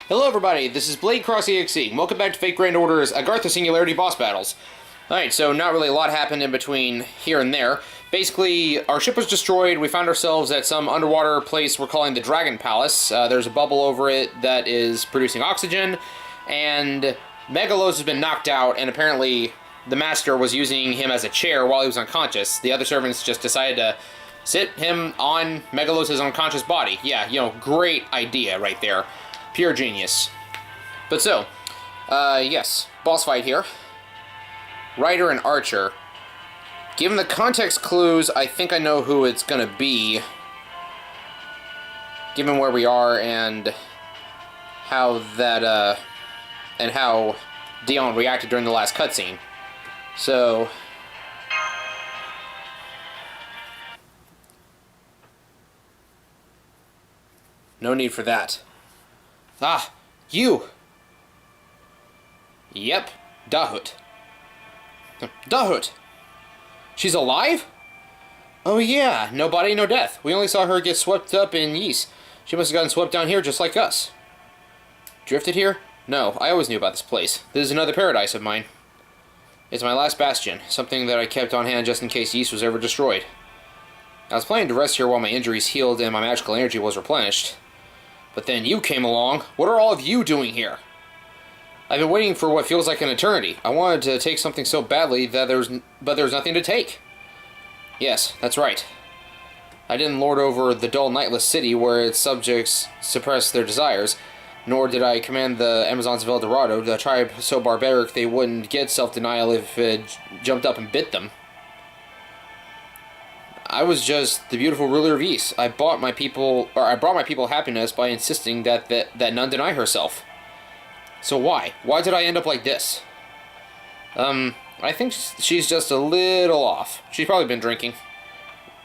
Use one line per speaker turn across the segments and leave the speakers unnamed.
Hello everybody, this is Blade Cross EXE. Welcome back to Fate Grand Order's Agartha Singularity boss battles. Alright, so not really a lot happened in between here and there. Basically, our ship was destroyed, we found ourselves at some underwater place we're calling the Dragon Palace. There's a bubble over it that is producing oxygen, and Megalos has been knocked out, and apparently the Master was using him as a chair while he was unconscious. The other servants just decided to sit him on Megalos' unconscious body. Yeah, you know, great idea right there. Pure genius. But so, yes, boss fight here. Rider and Archer. Given the context clues, I think I know who it's gonna be. Given where we are and how that, and how Dion reacted during the last cutscene. So... no need for that. Ah, you! Yep, Dahut. Dahut! She's alive? Oh yeah, no body, no death. We only saw her get swept up in Ys. She must have gotten swept down here just like us. Drifted here? No, I always knew about this place. This is another paradise of mine. It's my last bastion, something that I kept on hand just in case Ys was ever destroyed. I was planning to rest here while my injuries healed and my magical energy was replenished. But then you came along. What are all of you doing here? I've been waiting for what feels like an eternity. I wanted to take something so badly that there's nothing to take. Yes, that's right. I didn't lord over the dull, nightless city where its subjects suppress their desires, nor did I command the Amazons of El Dorado, the tribe so barbaric they wouldn't get self-denial if it jumped up and bit them. I was just the beautiful ruler of Ys. I brought my people happiness by insisting that none deny herself. So why? Why did I end up like this? I think she's just a little off. She's probably been drinking.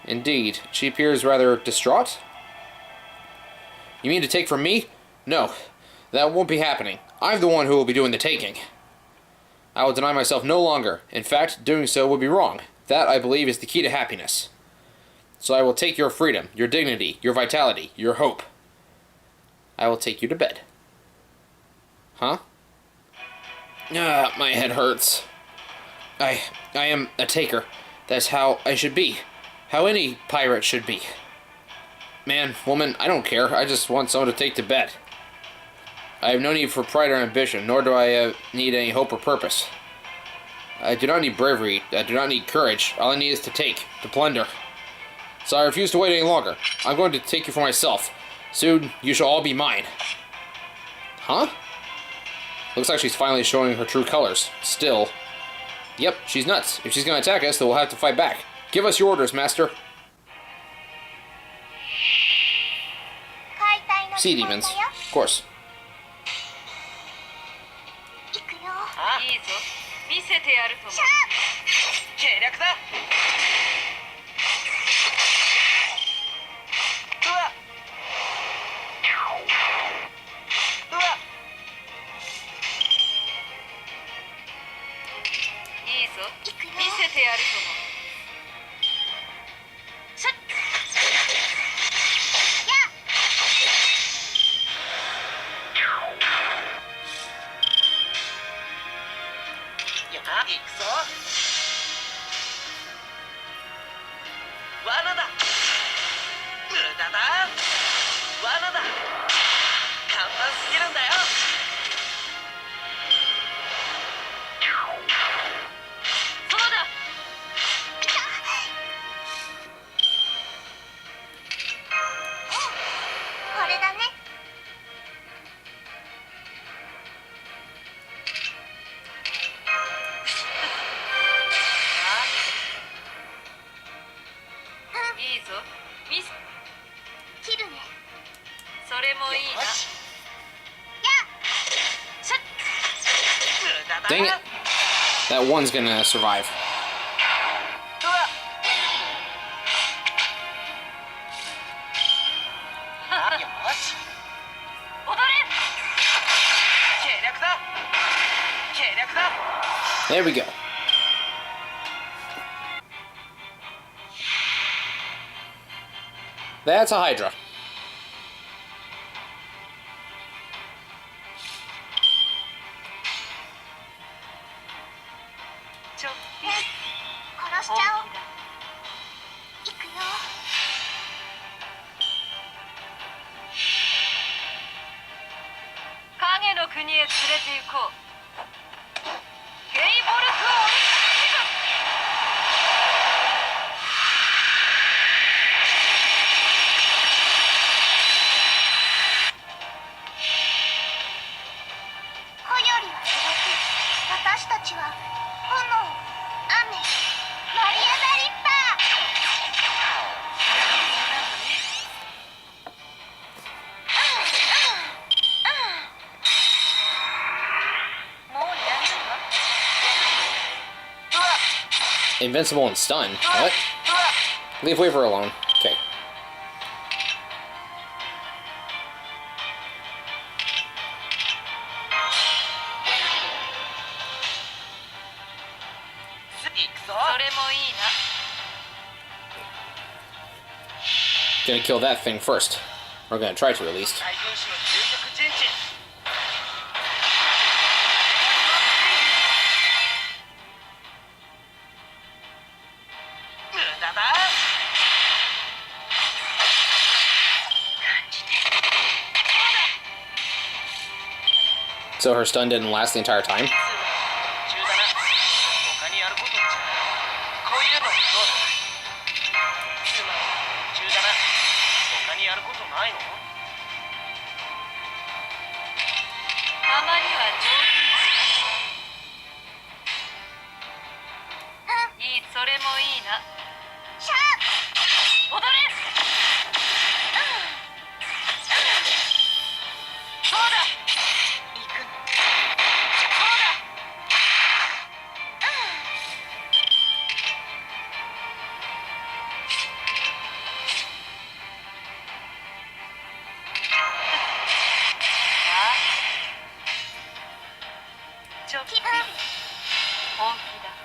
Indeed. She appears rather distraught. You mean to take from me? No. That won't be happening. I'm the one who will be doing the taking. I will deny myself no longer. In fact, doing so would be wrong. That, I believe, is the key to happiness. So I will take your freedom, your dignity, your vitality, your hope. I will take you to bed. Huh? Ah, my head hurts. I am a taker. That's how I should be. How any pirate should be. Man, woman, I don't care. I just want someone to take to bed. I have no need for pride or ambition, nor do I need any hope or purpose. I do not need bravery. I do not need courage. All I need is to take, to plunder. So I refuse to wait any longer. I'm going to take you for myself. Soon, you shall all be mine. Huh? Looks like she's finally showing her true colors. Still. Yep, she's nuts. If she's going to attack us, then we'll have to fight back. Give us your orders, Master. Sea demons. Of course. Dang it. That one's gonna survive. There we go. That's a Hydra.
殺しちゃおう。行くよ。
影の国へ連れて行こう。ゲイボルクオン
子よりはすごく、私たちは炎、雨、マリアナリッパー。もういらないわ。
Invincible and stun. What? Leave Waver alone. Okay. Gonna kill that thing first. We're gonna try to, at least. So her stun didn't last the entire time?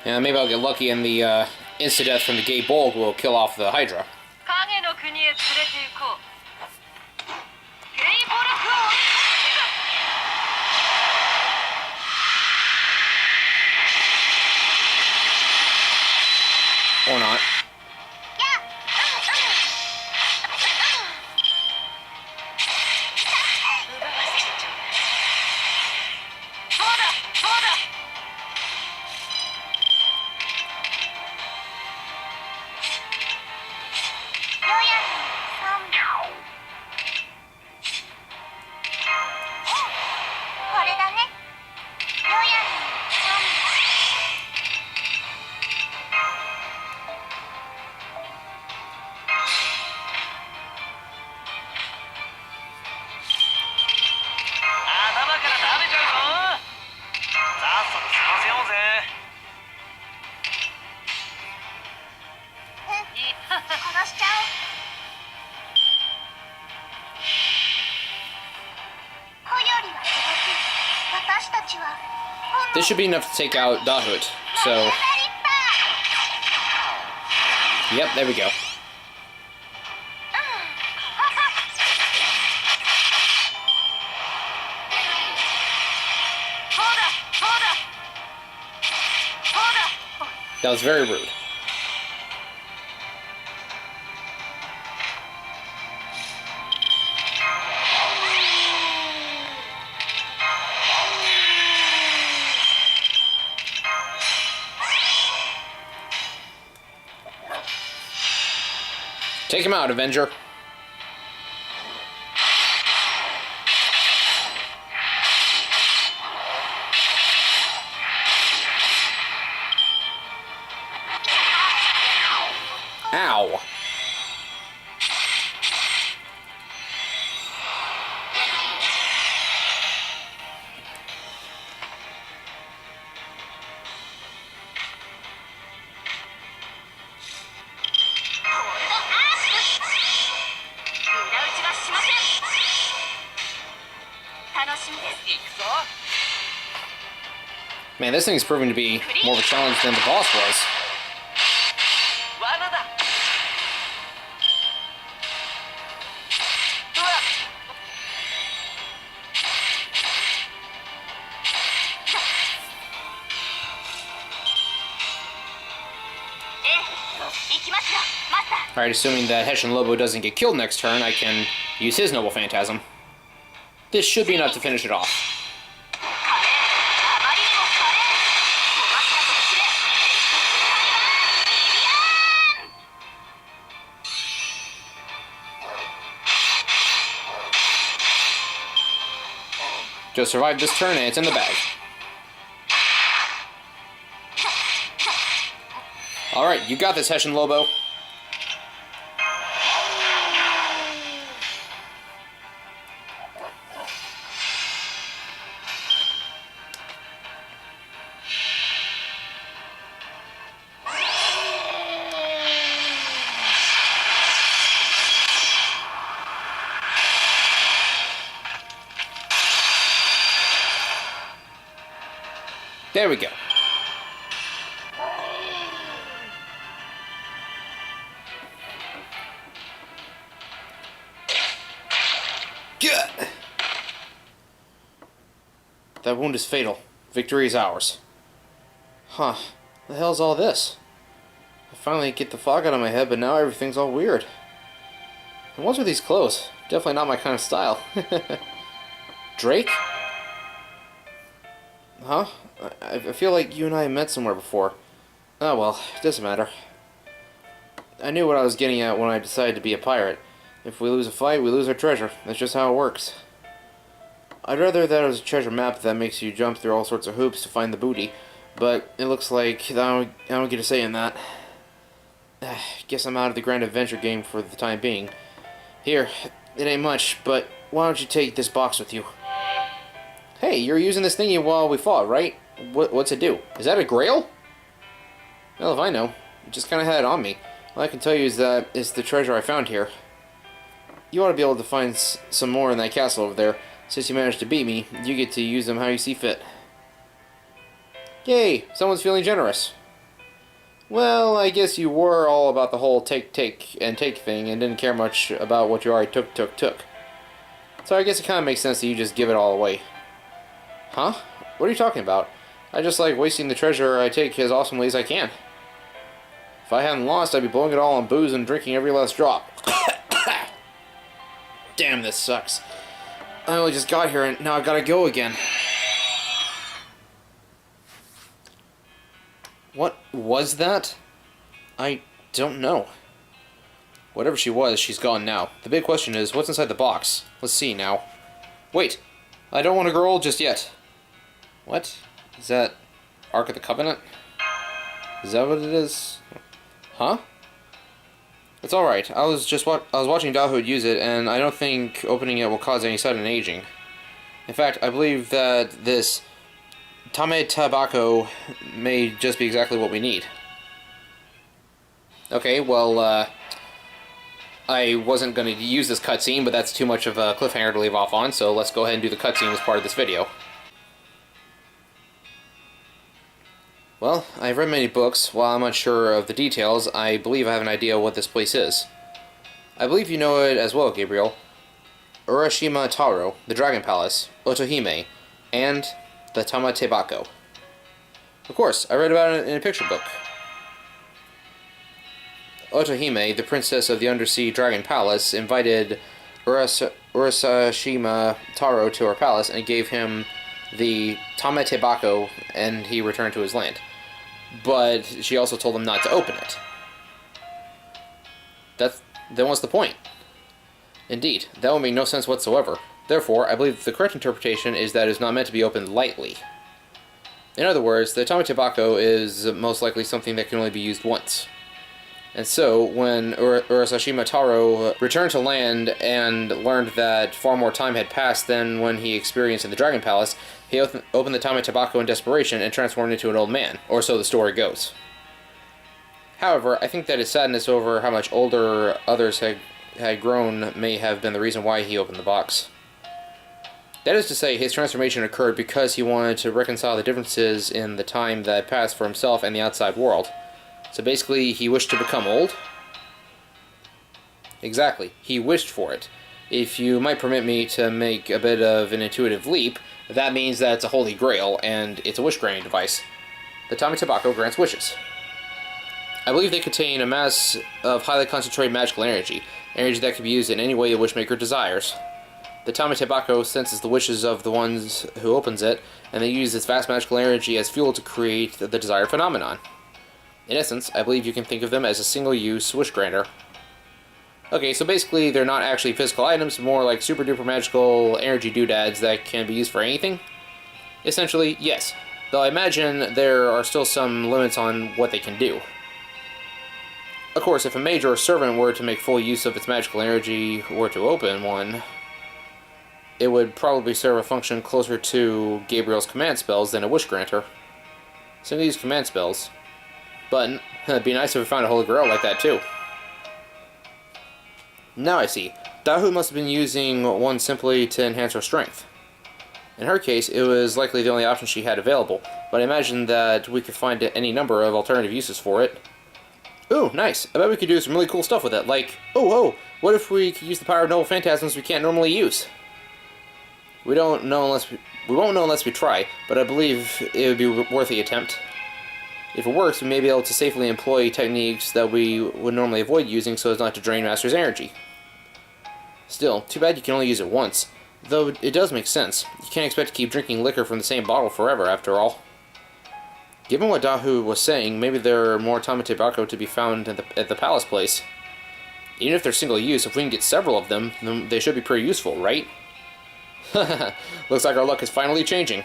Yeah, maybe I'll get lucky and the insta-death from the gay bulk will kill off the Hydra. Or not. This should be enough to take out Dahut, so... Yep, there we go. That was very rude. Take him out, Avenger. Ow. Man, this thing's proving to be more of a challenge than the boss was. Alright, assuming that Heshin Lobo doesn't get killed next turn, I can use his Noble Phantasm. This should be enough to finish it off. Just survived this turn and it's in the bag. Alright, you got this, Heshin Lobo. There we go. Good. That wound is fatal. Victory is ours. Huh. The hell's all this? I finally get the fog out of my head, but now everything's all weird. And what's with these clothes? Definitely not my kind of style. Drake? Huh? I feel like you and I met somewhere before. Oh well, it doesn't matter. I knew what I was getting at when I decided to be a pirate. If we lose a fight, we lose our treasure. That's just how it works. I'd rather that it was a treasure map that makes you jump through all sorts of hoops to find the booty, but it looks like I don't get a say in that. Guess I'm out of the grand adventure game for the time being. Here, it ain't much, but why don't you take this box with you? Hey, you're using this thingy while we fought, right? What's it do? Is that a grail? Well, if I know. I just kind of had it on me. All I can tell you is that it's the treasure I found here. You ought to be able to find some more in that castle over there. Since you managed to beat me, you get to use them how you see fit. Yay! Someone's feeling generous. Well, I guess you were all about the whole take thing and didn't care much about what you already took. So I guess it kind of makes sense that you just give it all away. Huh? What are you talking about? I just like wasting the treasure I take as awesomely as I can. If I hadn't lost, I'd be blowing it all on booze and drinking every last drop. Damn, this sucks. I only just got here and now I gotta go again. What was that? I don't know. Whatever she was, she's gone now. The big question is, what's inside the box? Let's see now. Wait, I don't want to grow old just yet. What? Is that Ark of the Covenant? Is that what it is? Huh? It's alright. I was watching Dahood use it, and I don't think opening it will cause any sudden aging. In fact, I believe that this Tame Tobacco may just be exactly what we need. Okay, well, I wasn't going to use this cutscene, but that's too much of a cliffhanger to leave off on, so let's go ahead and do the cutscene as part of this video. Well, I've read many books. While I'm unsure of the details, I believe I have an idea what this place is. I believe you know it as well, Gabriel. Urashima Taro, the Dragon Palace, Otohime, and the Tamatebako. Of course, I read about it in a picture book. Otohime, the princess of the Undersea Dragon Palace, invited Urashima Taro to her palace and gave him the Tamatebako, and he returned to his land. But she also told him not to open it. Then what's the point? Indeed, that would make no sense whatsoever. Therefore, I believe the correct interpretation is that it is not meant to be opened lightly. In other words, the Tamatebako is most likely something that can only be used once. And so, when Urashima Taro returned to land and learned that far more time had passed than when he experienced in the Dragon Palace, he opened the Tamatebako in desperation and transformed into an old man, or so the story goes. However, I think that his sadness over how much older others had grown may have been the reason why he opened the box. That is to say, his transformation occurred because he wanted to reconcile the differences in the time that passed for himself and the outside world. So basically, he wished to become old? Exactly. He wished for it. If you might permit me to make a bit of an intuitive leap, that means that it's a holy grail, and it's a wish-granting device. The Tamatebako grants wishes. I believe they contain a mass of highly concentrated magical energy, energy that can be used in any way the Wishmaker desires. The Tamatebako senses the wishes of the ones who opens it, and they use this vast magical energy as fuel to create the desired phenomenon. In essence, I believe you can think of them as a single-use wish granter. Okay, so basically they're not actually physical items, more like super-duper magical energy doodads that can be used for anything? Essentially, yes, though I imagine there are still some limits on what they can do. Of course, if a mage or a servant were to make full use of its magical energy or to open one, it would probably serve a function closer to Gabriel's command spells than a wish granter. Some of these command spells. But it'd be nice if we found a holy grail like that too. Now I see. Dahu must have been using one simply to enhance her strength. In her case, it was likely the only option she had available, but I imagine that we could find any number of alternative uses for it. Ooh, nice. I bet we could do some really cool stuff with it, like, what if we could use the power of noble phantasms we can't normally use? We won't know unless we try, but I believe it would be worth the attempt. If it works, we may be able to safely employ techniques that we would normally avoid using so as not to drain Master's energy. Still, too bad you can only use it once, though it does make sense. You can't expect to keep drinking liquor from the same bottle forever, after all. Given what Dahu was saying, maybe there are more Tamatebako to be found at the palace place. Even if they're single-use, if we can get several of them, then they should be pretty useful, right? Looks like our luck is finally changing.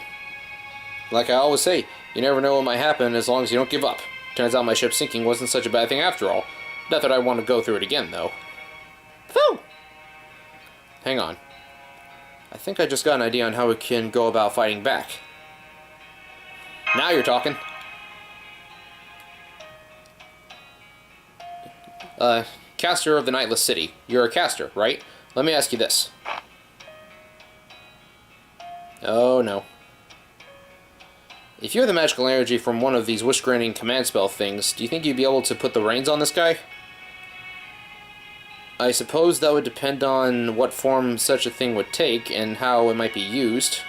Like I always say, you never know what might happen as long as you don't give up. Turns out my ship sinking wasn't such a bad thing after all. Not that I want to go through it again, though. Phew! Hang on. I think I just got an idea on how we can go about fighting back. Now you're talking. Caster of the Nightless City. You're a caster, right? Let me ask you this. Oh, no. If you have the magical energy from one of these wish-granting command spell things, do you think you'd be able to put the reins on this guy? I suppose that would depend on what form such a thing would take and how it might be used.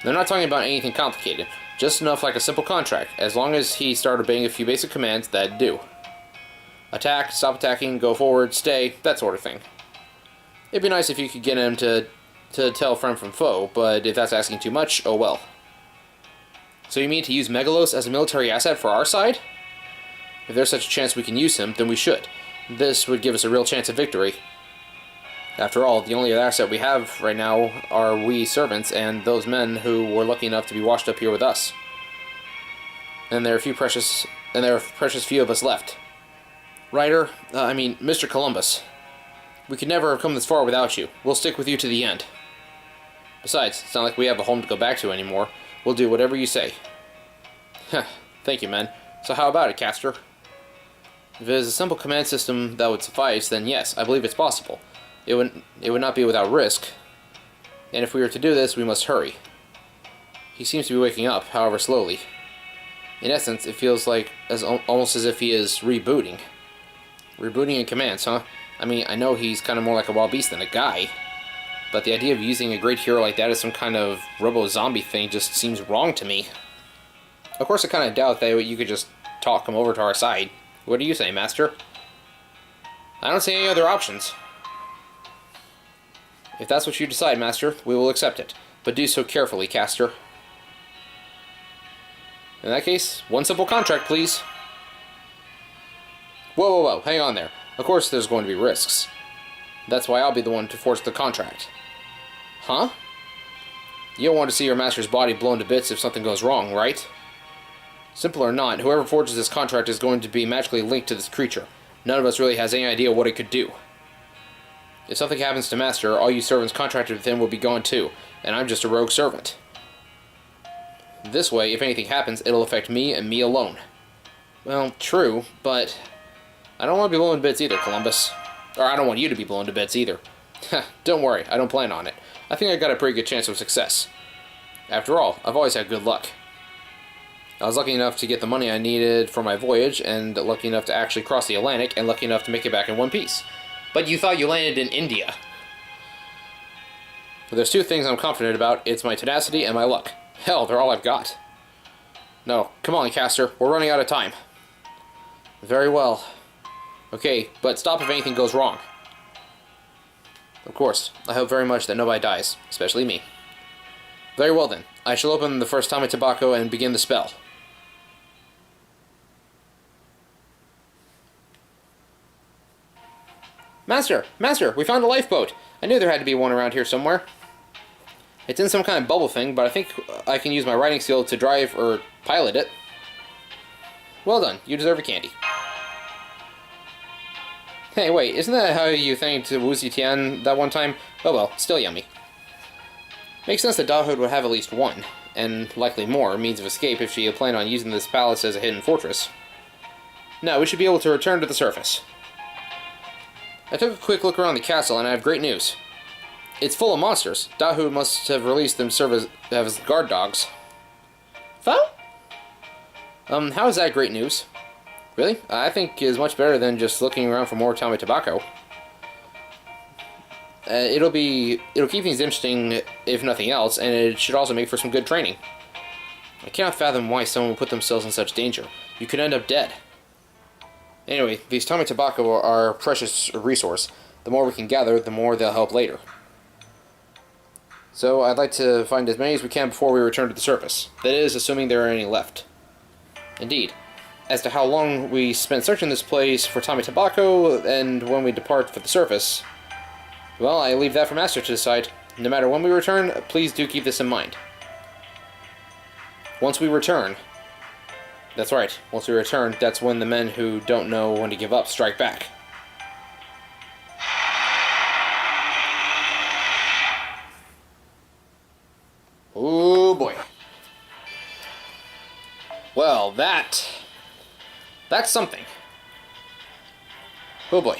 They're not talking about anything complicated, just enough like a simple contract. As long as he started obeying a few basic commands, that'd do. Attack, stop attacking, go forward, stay, that sort of thing. It'd be nice if you could get him to tell friend from foe, but if that's asking too much, oh well. So you mean to use Megalos as a military asset for our side? If there's such a chance we can use him, then we should. This would give us a real chance of victory. After all, the only asset we have right now are we servants and those men who were lucky enough to be washed up here with us. And there are precious few of us left. Mr. Columbus. We could never have come this far without you. We'll stick with you to the end. Besides, it's not like we have a home to go back to anymore. We'll do whatever you say. Thank you, men. So how about it, Caster? If it is a simple command system that would suffice, then yes, I believe it's possible. It would not be without risk. And if we were to do this, we must hurry. He seems to be waking up, however slowly. In essence, it feels like almost as if he is rebooting. Rebooting in commands, huh? I mean, I know he's kind of more like a wild beast than a guy. But the idea of using a great hero like that as some kind of robo-zombie thing just seems wrong to me. Of course, I kind of doubt that you could just talk him over to our side. What do you say, Master? I don't see any other options. If that's what you decide, Master, we will accept it. But do so carefully, Caster. In that case, one simple contract, please. Whoa, hang on there. Of course there's going to be risks. That's why I'll be the one to force the contract. Huh? You don't want to see your master's body blown to bits if something goes wrong, right? Simple or not, whoever forges this contract is going to be magically linked to this creature. None of us really has any idea what it could do. If something happens to Master, all you servants contracted with him will be gone too, and I'm just a rogue servant. This way, if anything happens, it'll affect me and me alone. Well, true, but I don't want to be blown to bits either, Columbus. Or I don't want you to be blown to bits either. Don't worry, I don't plan on it. I think I got a pretty good chance of success. After all, I've always had good luck. I was lucky enough to get the money I needed for my voyage, and lucky enough to actually cross the Atlantic, and lucky enough to make it back in one piece. But you thought you landed in India. But there's two things I'm confident about. It's my tenacity and my luck. Hell, they're all I've got. No, come on, Caster. We're running out of time. Very well. Okay, but stop if anything goes wrong. Of course, I hope very much that nobody dies, especially me. Very well then, I shall open the first Tame Tobacco and begin the spell. Master! Master! We found a lifeboat! I knew there had to be one around here somewhere. It's in some kind of bubble thing, but I think I can use my riding skill to drive or pilot it. Well done, you deserve a candy. Hey, wait, isn't that how you thanked Wu Zetian that one time? Oh well, still yummy. Makes sense that Dahoud would have at least one, and likely more, means of escape if she had planned on using this palace as a hidden fortress. Now, we should be able to return to the surface. I took a quick look around the castle, and I have great news. It's full of monsters. Dahoud must have released them to serve as guard dogs. Foe? How is that great news? Really? I think is much better than just looking around for more Tame Tobacco. It'll keep things interesting, if nothing else, and it should also make for some good training. I cannot fathom why someone would put themselves in such danger. You could end up dead. Anyway, these Tame Tobacco are a precious resource. The more we can gather, the more they'll help later. So I'd like to find as many as we can before we return to the surface. That is, assuming there are any left. Indeed. As to how long we spend searching this place for Tame Tobacco, and when we depart for the surface, well, I leave that for Master to decide. No matter when we return, please do keep this in mind. Once we return... That's right, once we return, that's when the men who don't know when to give up strike back. Oh boy. Well, that's something. Oh boy.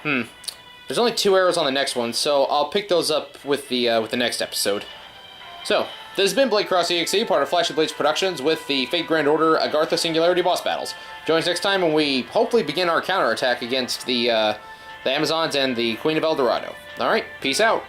There's only 2 arrows on the next one, so I'll pick those up with the next episode. So, this has been Blade Cross EXE, part of Flash & Blades Productions, with the Fate Grand Order Agartha Singularity boss battles. Join us next time when we hopefully begin our counterattack against the Amazons and the Queen of El Dorado. Alright, peace out.